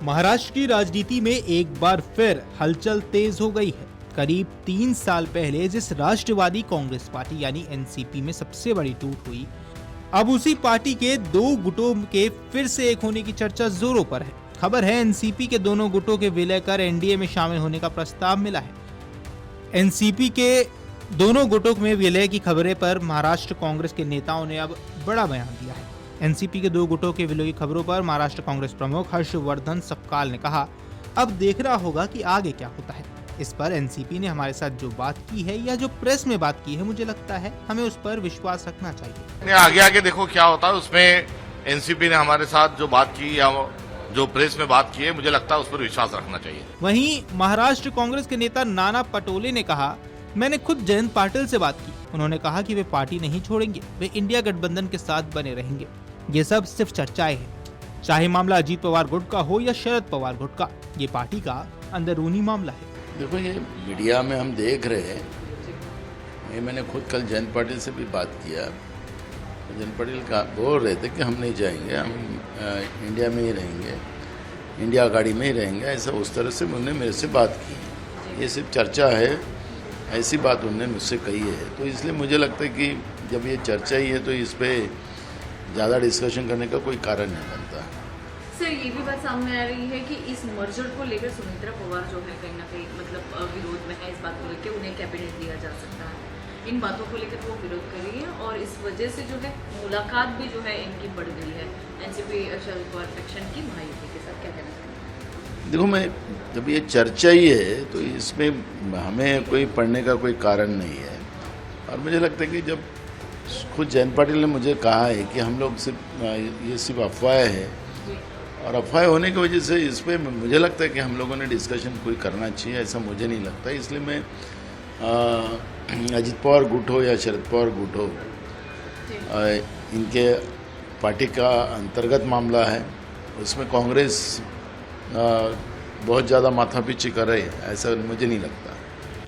महाराष्ट्र की राजनीति में एक बार फिर हलचल तेज हो गई है। करीब 3 साल पहले जिस राष्ट्रवादी कांग्रेस पार्टी यानी एनसीपी में सबसे बड़ी टूट हुई, अब उसी पार्टी के दो गुटों के फिर से एक होने की चर्चा जोरों पर है। खबर है एनसीपी के दोनों गुटों के विलय कर एनडीए में शामिल होने का प्रस्ताव मिला है। एनसीपी के दोनों गुटों में विलय की खबरें पर महाराष्ट्र कांग्रेस के नेताओं ने अब बड़ा बयान दिया है। एनसीपी के दो गुटों के विलय की खबरों पर महाराष्ट्र कांग्रेस प्रमुख हर्षवर्धन सपकाल ने कहा, अब देखना होगा कि आगे क्या होता है। इस पर एनसीपी ने हमारे साथ जो बात की है या जो प्रेस में बात की है, मुझे लगता है हमें उस पर विश्वास रखना चाहिए। आगे आगे देखो क्या होता है। उसमें एनसीपी ने हमारे साथ जो बात की या जो प्रेस में बात की है, मुझे लगता है उस पर विश्वास रखना चाहिए। वहीं महाराष्ट्र कांग्रेस के नेता नाना पटोले ने कहा, मैंने खुद जयंत पाटिल से बात की। उन्होंने कहा कि वे पार्टी नहीं छोड़ेंगे, वे इंडिया गठबंधन के साथ बने रहेंगे। ये सब सिर्फ चर्चाएं हैं। चाहे मामला अजीत पवार गुट का हो या शरद पवार गुट का, ये पार्टी का अंदरूनी मामला है। देखो, ये मीडिया में हम देख रहे हैं, ये मैंने खुद कल जयंत पाटिल से भी बात किया। जयंत पाटिल का बोल रहे थे कि हम नहीं जाएंगे, हम इंडिया में ही रहेंगे, इंडिया गाड़ी में ही रहेंगे। ऐसा उस तरह से उन्होंने मेरे से बात की। ये सिर्फ चर्चा है, ऐसी बात उन्होंने मुझसे कही है। तो इसलिए मुझे लगता है कि जब ये चर्चा ही है तो इस पर ज़्यादा डिस्कशन करने का कोई कारण नहीं बनता। सर, ये भी बात सामने आ रही है कि इस मर्जर को लेकर सुमित्रा पवार जो है कहीं ना कहीं मतलब विरोध में है। इस बात को लेकर उन्हें कैबिनेट दिया जा सकता है। इन बातों को लेकर वो विरोध कर रही है और इस वजह से जो है मुलाकात भी जो है इनकी बढ़ गई है एनसीपी शरद पवार सेक्शन की महायुति के साथ। क्या कहना चाहिए? देखो, मैं जब ये चर्चा ही है तो इसमें हमें कोई पढ़ने का कोई कारण नहीं है। और मुझे लगता है कि जब खुद जयंत पाटिल ने मुझे कहा है कि हम लोग ये सिर्फ अफवाह है, और अफवाह होने की वजह से इस पर मुझे लगता है कि हम लोगों ने डिस्कशन कोई करना चाहिए, ऐसा मुझे नहीं लगता। इसलिए मैं अजीत पवार गुट हो या शरद पवार गुट हो, इनके पार्टी का अंतर्गत मामला है, उसमें कांग्रेस बहुत ज़्यादा माथापीछी कर रही है, ऐसा मुझे नहीं लगता।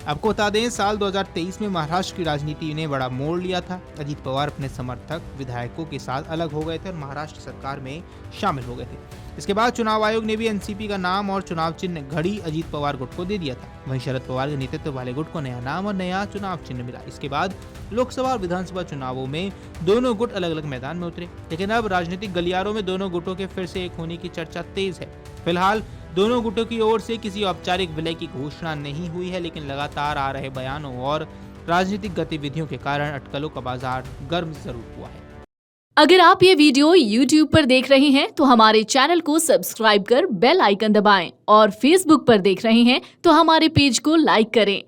आपको बता दें, साल 2023 में महाराष्ट्र की राजनीति ने बड़ा मोड़ लिया था। अजीत पवार अपने समर्थक विधायकों के साथ अलग हो गए थे और महाराष्ट्र सरकार में शामिल हो गए थे। इसके बाद चुनाव आयोग ने भी एनसीपी का नाम और चुनाव चिन्ह घड़ी अजीत पवार गुट को दे दिया था। वहीं शरद पवार के नेतृत्व वाले गुट को नया नाम और नया चुनाव चिन्ह मिला। इसके बाद लोकसभा और विधानसभा चुनावों में दोनों गुट अलग अलग मैदान में उतरे, लेकिन अब राजनीतिक गलियारों में दोनों गुटों के फिर से एक होने की चर्चा तेज है। फिलहाल दोनों गुटों की ओर से किसी औपचारिक विलय की घोषणा नहीं हुई है, लेकिन लगातार आ रहे बयानों और राजनीतिक गतिविधियों के कारण अटकलों का बाजार गर्म जरूर हुआ है। अगर आप ये वीडियो YouTube पर देख रहे हैं तो हमारे चैनल को सब्सक्राइब कर बेल आइकन दबाएं, और Facebook पर देख रहे हैं तो हमारे पेज को लाइक करें।